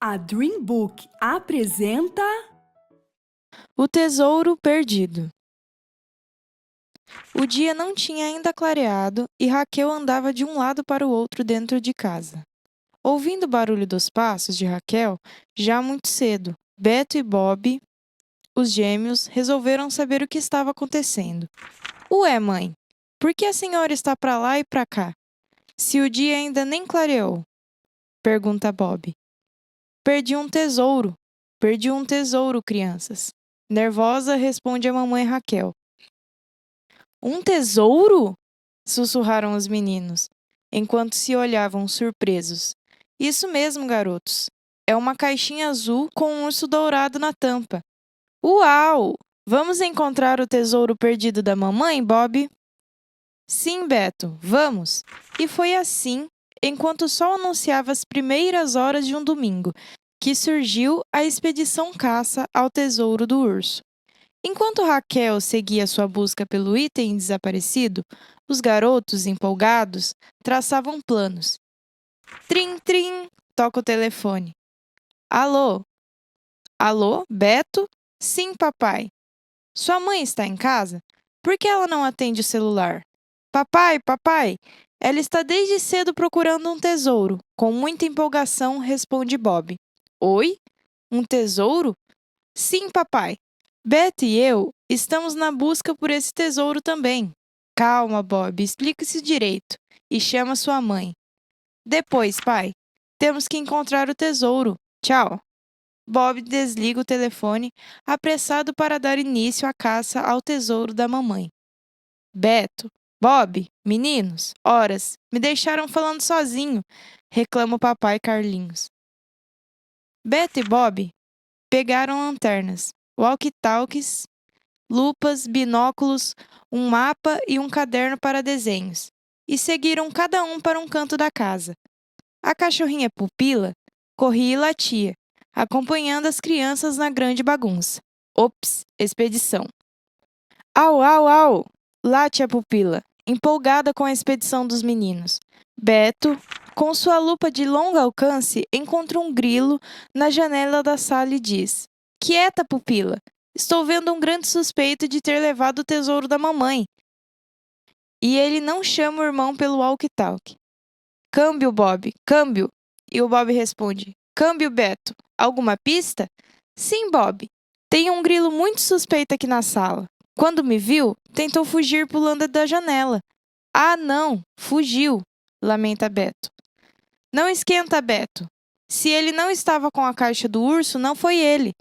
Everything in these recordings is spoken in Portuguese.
A Dream Book apresenta O Tesouro Perdido. O dia não tinha ainda clareado e Raquel andava de um lado para o outro dentro de casa. Ouvindo o barulho dos passos de Raquel, já muito cedo, Beto e Bob, os gêmeos, resolveram saber o que estava acontecendo. Ué, mãe, por que a senhora está para lá e para cá, se o dia ainda nem clareou? Pergunta Bob. Perdi um tesouro, crianças. Nervosa, responde a mamãe Raquel. Um tesouro? Sussurraram os meninos, enquanto se olhavam surpresos. Isso mesmo, garotos. É uma caixinha azul com um urso dourado na tampa. Uau! Vamos encontrar o tesouro perdido da mamãe, Bob? Sim, Beto, vamos! E foi assim, enquanto o sol anunciava as primeiras horas de um domingo, que surgiu a expedição caça ao tesouro do urso. Enquanto Raquel seguia sua busca pelo item desaparecido, os garotos, empolgados, traçavam planos. Trim, trim, toca o telefone. Alô? Alô, Beto? Sim, papai. Sua mãe está em casa? Por que ela não atende o celular? Papai, papai, ela está desde cedo procurando um tesouro. Com muita empolgação, responde Bob. Oi? Um tesouro? Sim, papai. Beto e eu estamos na busca por esse tesouro também. Calma, Bob, explique-se direito e chama sua mãe. Depois, pai, temos que encontrar o tesouro. Tchau. Bob desliga o telefone, apressado para dar início à caça ao tesouro da mamãe. Beto, Bob, meninos, horas, me deixaram falando sozinho, reclama o papai Carlinhos. Beto e Bob pegaram lanternas, walkie-talkies, lupas, binóculos, um mapa e um caderno para desenhos, e seguiram cada um para um canto da casa. A cachorrinha Pupila corria e latia, acompanhando as crianças na grande bagunça. Ops, expedição. Au, au, au! Late a Pupila, empolgada com a expedição dos meninos. Beto, com sua lupa de longo alcance, encontra um grilo na janela da sala e diz: Quieta, Pupila! Estou vendo um grande suspeito de ter levado o tesouro da mamãe. E ele não chama o irmão pelo walkie-talkie. Câmbio, Bob, câmbio. E o Bob responde: Câmbio, Beto. Alguma pista? Sim, Bob. Tem um grilo muito suspeito aqui na sala. Quando me viu, tentou fugir pulando da janela. Ah, não, fugiu, lamenta Beto. Não esquenta, Beto. Se ele não estava com a caixa do urso, não foi ele.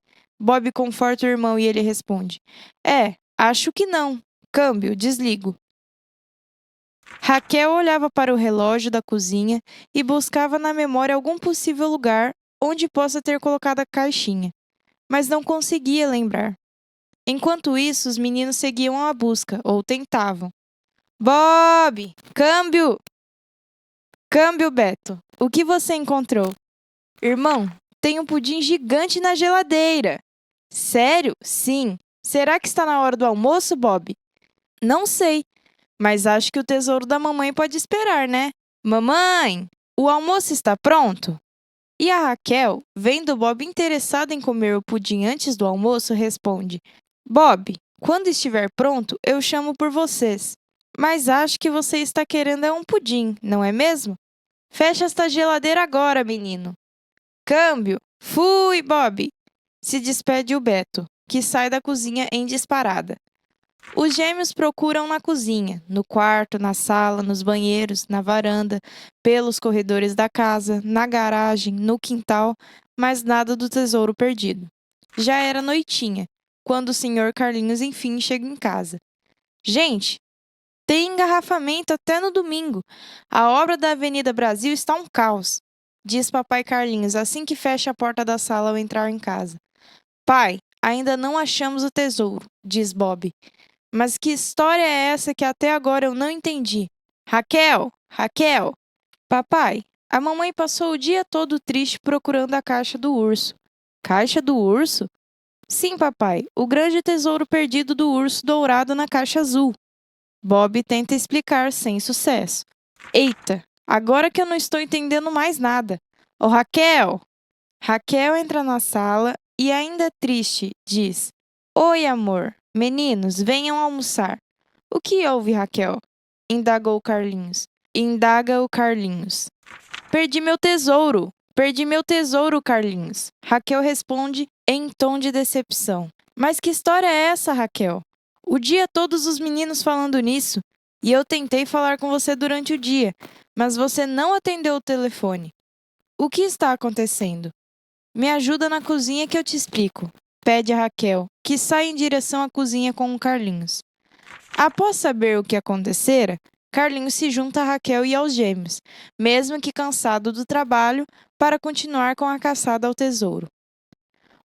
Bob conforta o irmão e ele responde: acho que não. Câmbio, desligo. Raquel olhava para o relógio da cozinha e buscava na memória algum possível lugar onde possa ter colocado a caixinha, mas não conseguia lembrar. Enquanto isso, os meninos seguiam a busca, ou tentavam. Bob! Câmbio! Câmbio, Beto. O que você encontrou? Irmão, tem um pudim gigante na geladeira. Sério? Sim. Será que está na hora do almoço, Bob? Não sei, mas acho que o tesouro da mamãe pode esperar, né? Mamãe, o almoço está pronto? E a Raquel, vendo Bob interessado em comer o pudim antes do almoço, responde: Bob, quando estiver pronto, eu chamo por vocês. Mas acho que você está querendo um pudim, não é mesmo? Fecha esta geladeira agora, menino. Câmbio! Fui, Bob! Se despede o Beto, que sai da cozinha em disparada. Os gêmeos procuram na cozinha, no quarto, na sala, nos banheiros, na varanda, pelos corredores da casa, na garagem, no quintal, mas nada do tesouro perdido. Já era noitinha, quando o senhor Carlinhos enfim chega em casa. Gente, tem engarrafamento até no domingo. A obra da Avenida Brasil está um caos, diz papai Carlinhos assim que fecha a porta da sala ao entrar em casa. Pai, ainda não achamos o tesouro, diz Bob. Mas que história é essa que até agora eu não entendi? Raquel! Raquel! Papai, a mamãe passou o dia todo triste procurando a caixa do urso. Caixa do urso? Sim, papai, o grande tesouro perdido do urso dourado na caixa azul. Bob tenta explicar sem sucesso. Eita, agora que eu não estou entendendo mais nada. Ô, Raquel! Raquel entra na sala e, ainda triste, diz: Oi, amor. Meninos, venham almoçar. O que houve, Raquel? Indaga o Carlinhos. Perdi meu tesouro! Perdi meu tesouro, Carlinhos. Raquel responde em tom de decepção. Mas que história é essa, Raquel? O dia todos os meninos falando nisso, e eu tentei falar com você durante o dia, mas você não atendeu o telefone. O que está acontecendo? Me ajuda na cozinha que eu te explico, pede a Raquel, que sai em direção à cozinha com o Carlinhos. Após saber o que acontecera, Carlinhos se junta a Raquel e aos gêmeos, mesmo que cansado do trabalho, para continuar com a caçada ao tesouro.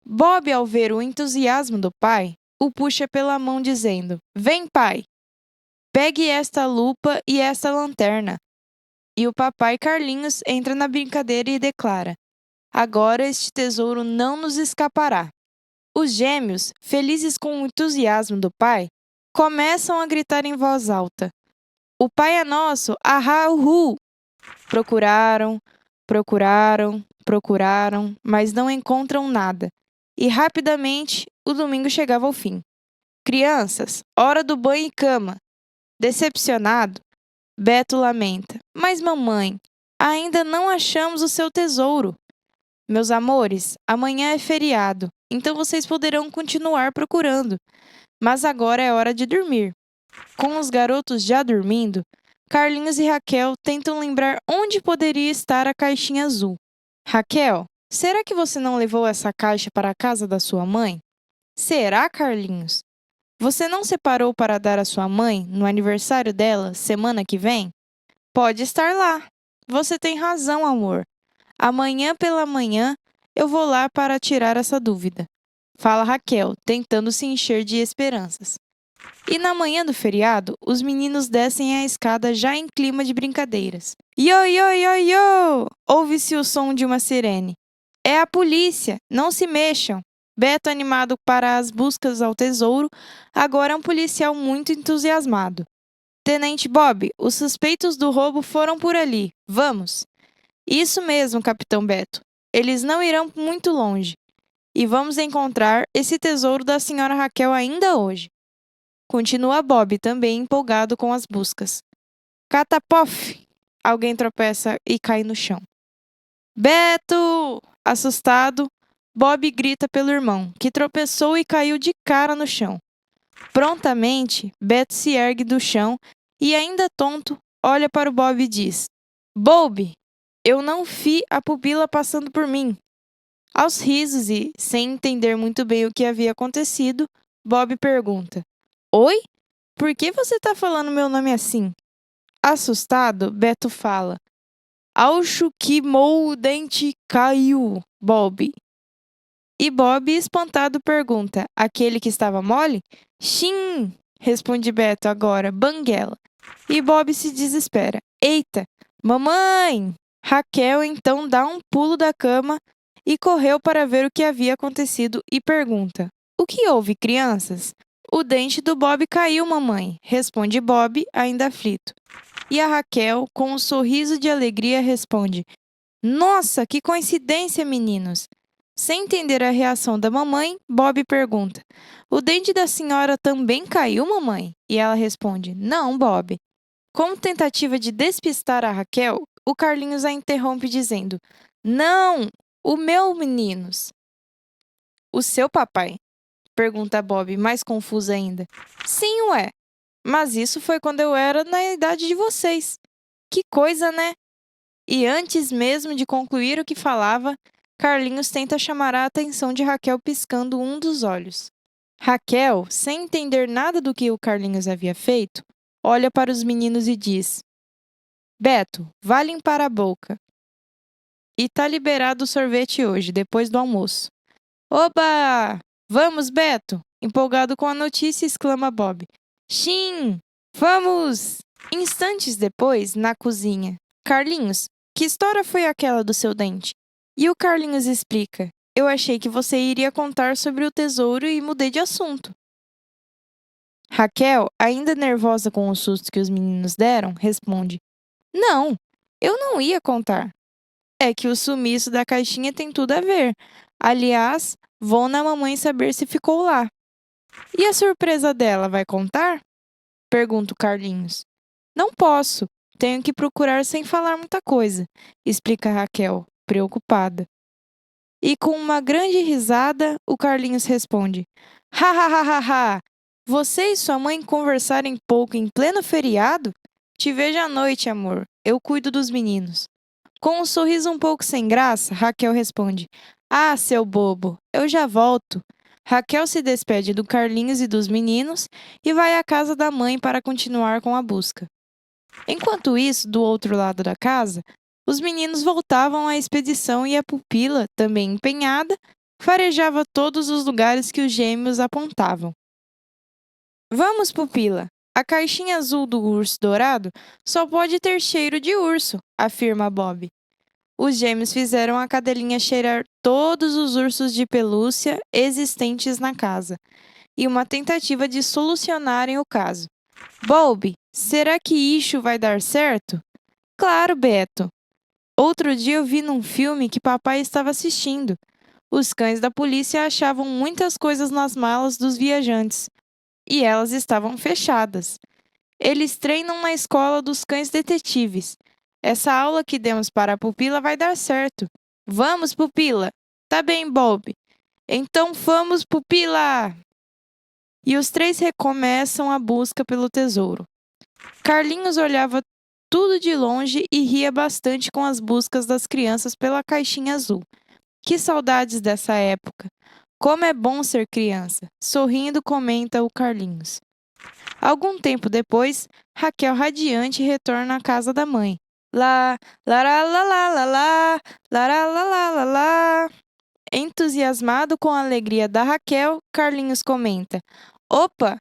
Bob, ao ver o entusiasmo do pai, o puxa pela mão dizendo: Vem, pai! Pegue esta lupa e esta lanterna. E o papai Carlinhos entra na brincadeira e declara: Agora este tesouro não nos escapará. Os gêmeos, felizes com o entusiasmo do pai, começam a gritar em voz alta: O pai é nosso! Ahá, uhu! Procuraram, procuraram, mas não encontram nada. E rapidamente o domingo chegava ao fim. Crianças, hora do banho e cama. Decepcionado, Beto lamenta: Mas mamãe, ainda não achamos o seu tesouro. Meus amores, amanhã é feriado, então vocês poderão continuar procurando. Mas agora é hora de dormir. Com os garotos já dormindo, Carlinhos e Raquel tentam lembrar onde poderia estar a caixinha azul. Raquel, será que você não levou essa caixa para a casa da sua mãe? Será, Carlinhos? Você não separou para dar à sua mãe no aniversário dela, semana que vem? Pode estar lá. Você tem razão, amor. Amanhã pela manhã eu vou lá para tirar essa dúvida. Fala Raquel, tentando se encher de esperanças. E na manhã do feriado, os meninos descem a escada já em clima de brincadeiras. Yo, yo, yo, yo! Ouve-se o som de uma sirene. É a polícia! Não se mexam! Beto, animado para as buscas ao tesouro, agora é um policial muito entusiasmado. Tenente Bob, os suspeitos do roubo foram por ali. Vamos! Isso mesmo, Capitão Beto. Eles não irão muito longe. E vamos encontrar esse tesouro da senhora Raquel ainda hoje. Continua Bob, também empolgado com as buscas. Catapof! Alguém tropeça e cai no chão. Beto! Assustado, Bob grita pelo irmão, que tropeçou e caiu de cara no chão. Prontamente, Beto se ergue do chão e, ainda tonto, olha para o Bob e diz: Bob, eu não vi a pupila passando por mim. Aos risos e, sem entender muito bem o que havia acontecido, Bob pergunta: Oi? Por que você está falando meu nome assim? Assustado, Beto fala: Acho que meu dente caiu, Bob. E Bob, espantado, pergunta: Aquele que estava mole? Sim, responde Beto agora, banguela. E Bob se desespera: Eita, mamãe! Raquel então dá um pulo da cama e correu para ver o que havia acontecido e pergunta: O que houve, crianças? O dente do Bob caiu, mamãe, responde Bob, ainda aflito. E a Raquel, com um sorriso de alegria, responde: Nossa, que coincidência, meninos! Sem entender a reação da mamãe, Bob pergunta: O dente da senhora também caiu, mamãe? E ela responde: Não, Bob. Com tentativa de despistar a Raquel, o Carlinhos a interrompe dizendo: Não, o meu, meninos. O seu papai? Pergunta Bob, mais confusa ainda. Sim, ué. Mas isso foi quando eu era na idade de vocês. Que coisa, né? E antes mesmo de concluir o que falava, Carlinhos tenta chamar a atenção de Raquel piscando um dos olhos. Raquel, sem entender nada do que o Carlinhos havia feito, olha para os meninos e diz: Beto, vá limpar a boca. E tá liberado o sorvete hoje, depois do almoço. Oba! Vamos, Beto! Empolgado com a notícia, exclama Bob. Sim! Vamos! Instantes depois, na cozinha. Carlinhos, que história foi aquela do seu dente? E o Carlinhos explica: Eu achei que você iria contar sobre o tesouro e mudei de assunto. Raquel, ainda nervosa com o susto que os meninos deram, responde: Não, eu não ia contar. É que o sumiço da caixinha tem tudo a ver. Aliás, vou na mamãe saber se ficou lá. E a surpresa dela, vai contar? Pergunta o Carlinhos. Não posso. Tenho que procurar sem falar muita coisa, explica Raquel, preocupada. E com uma grande risada, o Carlinhos responde: Ha ha ha ha ha! Você e sua mãe conversarem pouco em pleno feriado? Te vejo à noite, amor. Eu cuido dos meninos. Com um sorriso um pouco sem graça, Raquel responde: Ah, seu bobo, eu já volto. Raquel se despede do Carlinhos e dos meninos e vai à casa da mãe para continuar com a busca. Enquanto isso, do outro lado da casa, os meninos voltavam à expedição e a pupila, também empenhada, farejava todos os lugares que os gêmeos apontavam. Vamos, pupila! A caixinha azul do urso dourado só pode ter cheiro de urso, afirma Bob. Os gêmeos fizeram a cadelinha cheirar todos os ursos de pelúcia existentes na casa, e uma tentativa de solucionarem o caso. Bob, será que isso vai dar certo? Claro, Beto. Outro dia eu vi num filme que papai estava assistindo. Os cães da polícia achavam muitas coisas nas malas dos viajantes, e elas estavam fechadas. Eles treinam na escola dos cães detetives. Essa aula que demos para a pupila vai dar certo. Vamos, pupila! Tá bem, Bob. Então vamos, pupila! E os três recomeçam a busca pelo tesouro. Carlinhos olhava tudo de longe e ria bastante com as buscas das crianças pela caixinha azul. Que saudades dessa época! Como é bom ser criança! Sorrindo, comenta o Carlinhos. Algum tempo depois, Raquel radiante retorna à casa da mãe. Lá, lará, lá, lá, lá, lá, lará, lá, lá, lá, lá. Entusiasmado com a alegria da Raquel, Carlinhos comenta: Opa!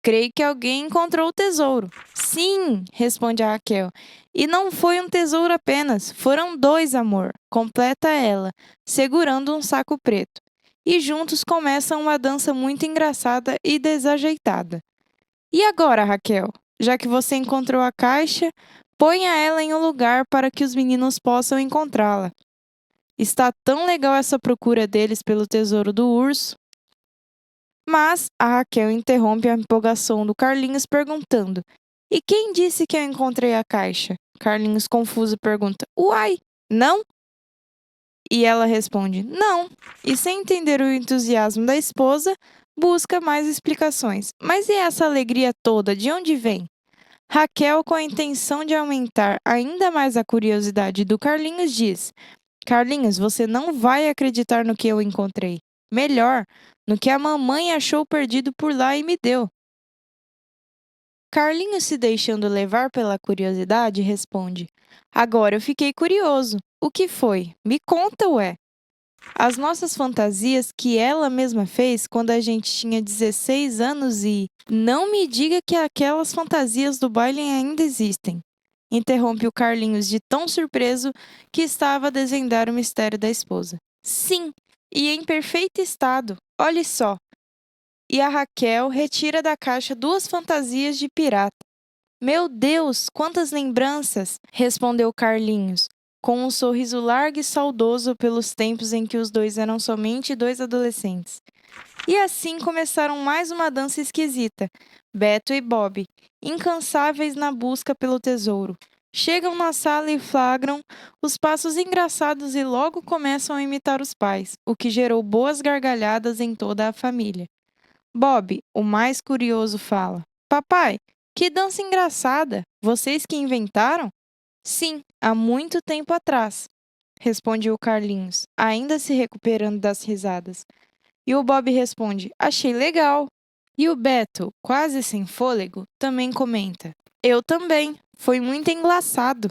Creio que alguém encontrou o tesouro. Sim, responde a Raquel. E não foi um tesouro apenas, foram dois, amor, completa ela, segurando um saco preto. E juntos começam uma dança muito engraçada e desajeitada. E agora, Raquel? Já que você encontrou a caixa, ponha ela em um lugar para que os meninos possam encontrá-la. Está tão legal essa procura deles pelo tesouro do urso. Mas a Raquel interrompe a empolgação do Carlinhos perguntando: E quem disse que eu encontrei a caixa? Carlinhos confuso pergunta: Uai, não? E ela responde: Não. E sem entender o entusiasmo da esposa, busca mais explicações. Mas e essa alegria toda, de onde vem? Raquel, com a intenção de aumentar ainda mais a curiosidade do Carlinhos, diz: Carlinhos, você não vai acreditar no que eu encontrei. Melhor, no que a mamãe achou perdido por lá e me deu. Carlinhos, se deixando levar pela curiosidade, responde: Agora eu fiquei curioso. O que foi? Me conta, ué. As nossas fantasias que ela mesma fez quando a gente tinha 16 anos e não me diga que aquelas fantasias do baile ainda existem. Interrompe o Carlinhos de tão surpreso que estava a desvendar o mistério da esposa. Sim, e em perfeito estado. Olhe só. E a Raquel retira da caixa duas fantasias de pirata. Meu Deus, quantas lembranças! Respondeu Carlinhos, com um sorriso largo e saudoso pelos tempos em que os dois eram somente dois adolescentes. E assim começaram mais uma dança esquisita. Beto e Bob, incansáveis na busca pelo tesouro. Chegam na sala e flagram os passos engraçados e logo começam a imitar os pais, o que gerou boas gargalhadas em toda a família. Bob, o mais curioso, fala: Papai, que dança engraçada! Vocês que inventaram? Sim, há muito tempo atrás, responde o Carlinhos, ainda se recuperando das risadas. E o Bob responde: Achei legal. E o Beto, quase sem fôlego, também comenta: Eu também, foi muito engraçado.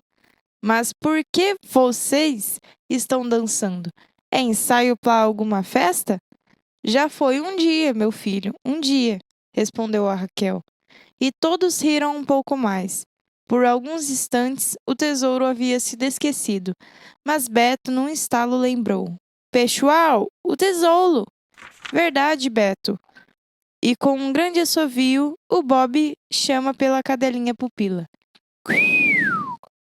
Mas por que vocês estão dançando? É ensaio para alguma festa? Já foi um dia, meu filho, um dia, respondeu a Raquel. E todos riram um pouco mais. Por alguns instantes, o tesouro havia sido esquecido, mas Beto, num estalo, lembrou: Pessoal, o tesouro! Verdade, Beto. E com um grande assovio, o Bob chama pela cadelinha pupila.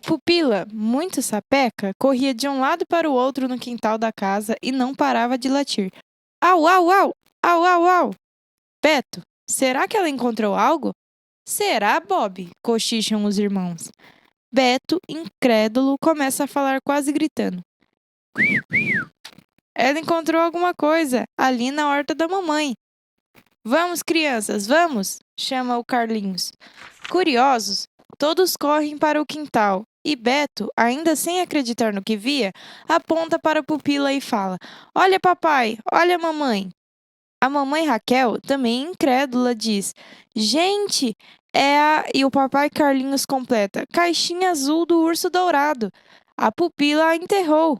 Pupila, muito sapeca, corria de um lado para o outro no quintal da casa e não parava de latir. Au, au, au! Au, au, au! Beto, será que ela encontrou algo? Será, Bob? Cochicham os irmãos. Beto, incrédulo, começa a falar quase gritando. Ela encontrou alguma coisa ali na horta da mamãe. Vamos, crianças, vamos! Chama o Carlinhos. Curiosos, todos correm para o quintal e Beto, ainda sem acreditar no que via, aponta para a pupila e fala: Olha, papai, olha, mamãe. A mamãe Raquel, também incrédula, diz: Gente, é a. E o papai Carlinhos completa: Caixinha azul do urso dourado. A pupila a enterrou.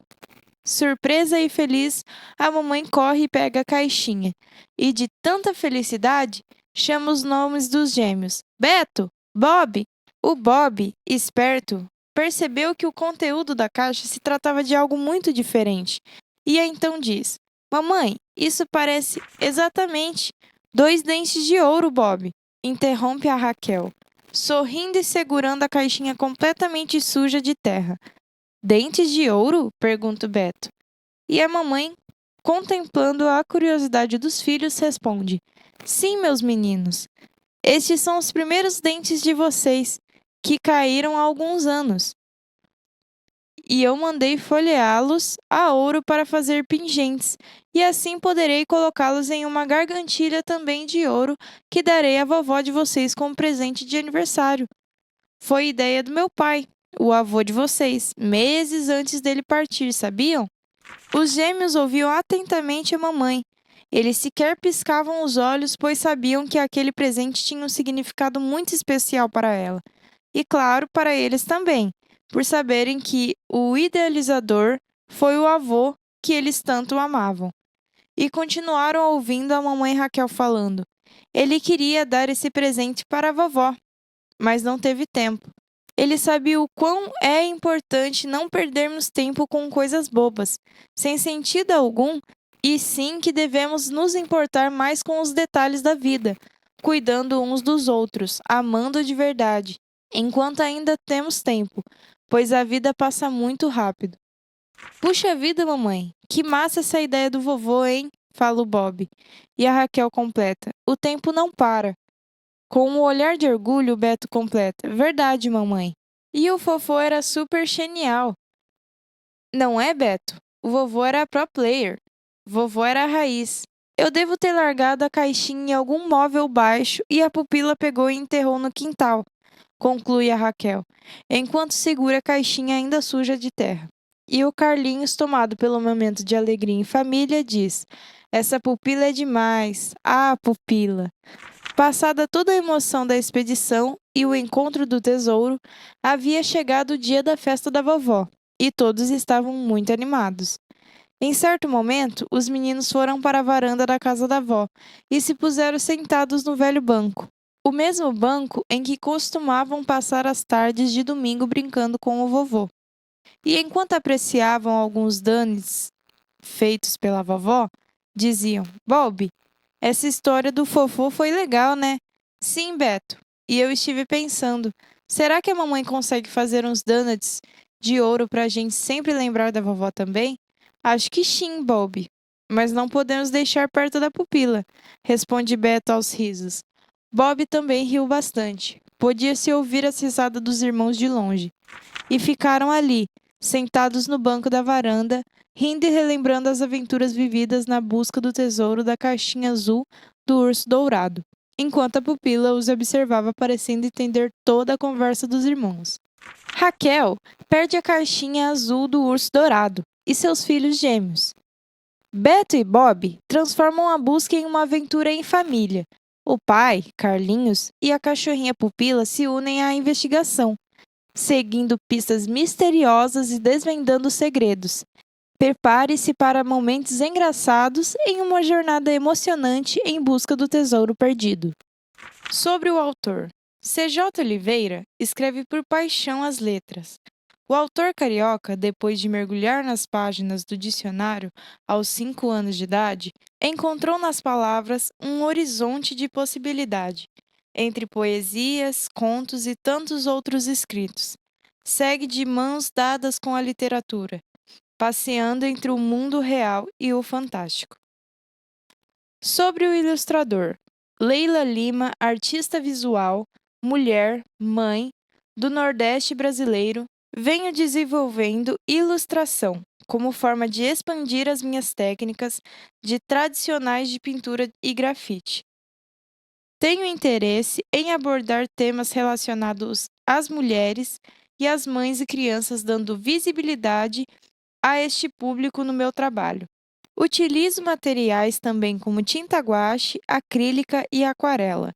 Surpresa e feliz, a mamãe corre e pega a caixinha. E de tanta felicidade, chama os nomes dos gêmeos: Beto, Bob. O Bob, esperto, percebeu que o conteúdo da caixa se tratava de algo muito diferente. E então diz: Mamãe, isso parece exatamente 2 dentes de ouro, Bob. Interrompe a Raquel, sorrindo e segurando a caixinha completamente suja de terra. Dentes de ouro? Pergunta o Beto. E a mamãe, contemplando a curiosidade dos filhos, responde: Sim, meus meninos. Estes são os primeiros dentes de vocês, que caíram há alguns anos. E eu mandei folheá-los a ouro para fazer pingentes, e assim poderei colocá-los em uma gargantilha também de ouro que darei à vovó de vocês como presente de aniversário. Foi ideia do meu pai, o avô de vocês, meses antes dele partir, sabiam? Os gêmeos ouviam atentamente a mamãe. Eles sequer piscavam os olhos, pois sabiam que aquele presente tinha um significado muito especial para ela. E, claro, para eles também, por saberem que o idealizador foi o avô que eles tanto amavam. E continuaram ouvindo a mamãe Raquel falando. Ele queria dar esse presente para a vovó, mas não teve tempo. Ele sabia o quão é importante não perdermos tempo com coisas bobas, sem sentido algum, e sim que devemos nos importar mais com os detalhes da vida, cuidando uns dos outros, amando de verdade, enquanto ainda temos tempo, pois a vida passa muito rápido. Puxa vida, mamãe, que massa essa ideia do vovô, hein? Fala o Bob. E a Raquel completa: O tempo não para. Com um olhar de orgulho, o Beto completa: Verdade, mamãe. E o fofô era super genial. Não é, Beto? O vovô era pro player. Vovô era a raiz. Eu devo ter largado a caixinha em algum móvel baixo e a pupila pegou e enterrou no quintal, conclui a Raquel, enquanto segura a caixinha ainda suja de terra. E o Carlinhos, tomado pelo momento de alegria em família, diz: Essa pupila é demais. Ah, pupila. Passada toda a emoção da expedição e o encontro do tesouro, havia chegado o dia da festa da vovó, e todos estavam muito animados. Em certo momento, os meninos foram para a varanda da casa da avó e se puseram sentados no velho banco, o mesmo banco em que costumavam passar as tardes de domingo brincando com o vovô. E enquanto apreciavam alguns danes feitos pela vovó, diziam: Bob, essa história do fofô foi legal, né? Sim, Beto. E eu estive pensando, será que a mamãe consegue fazer uns donuts de ouro para a gente sempre lembrar da vovó também? Acho que sim, Bob. Mas não podemos deixar perto da pupila, responde Beto aos risos. Bob também riu bastante. Podia-se ouvir as risadas dos irmãos de longe. E ficaram ali, sentados no banco da varanda, rindo e relembrando as aventuras vividas na busca do tesouro da caixinha azul do urso dourado, enquanto a pupila os observava parecendo entender toda a conversa dos irmãos. Raquel perde a caixinha azul do urso dourado e seus filhos gêmeos. Beto e Bob transformam a busca em uma aventura em família. O pai, Carlinhos, e a cachorrinha Pupila se unem à investigação, seguindo pistas misteriosas e desvendando segredos. Prepare-se para momentos engraçados em uma jornada emocionante em busca do tesouro perdido. Sobre o autor. C.J. Oliveira escreve por paixão as letras. O autor carioca, depois de mergulhar nas páginas do dicionário aos 5 anos de idade, encontrou nas palavras um horizonte de possibilidade, entre poesias, contos e tantos outros escritos. segue de mãos dadas com a literatura, passeando entre o mundo real e o fantástico. Sobre o ilustrador, Leila Lima, artista visual, mulher, mãe, do Nordeste brasileiro, venho desenvolvendo ilustração como forma de expandir as minhas técnicas de tradicionais de pintura e grafite. Tenho interesse em abordar temas relacionados às mulheres e às mães e crianças, dando visibilidade a este público no meu trabalho. Utilizo materiais também como tinta guache, acrílica e aquarela.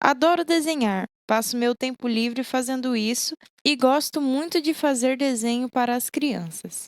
Adoro desenhar, passo meu tempo livre fazendo isso e gosto muito de fazer desenho para as crianças.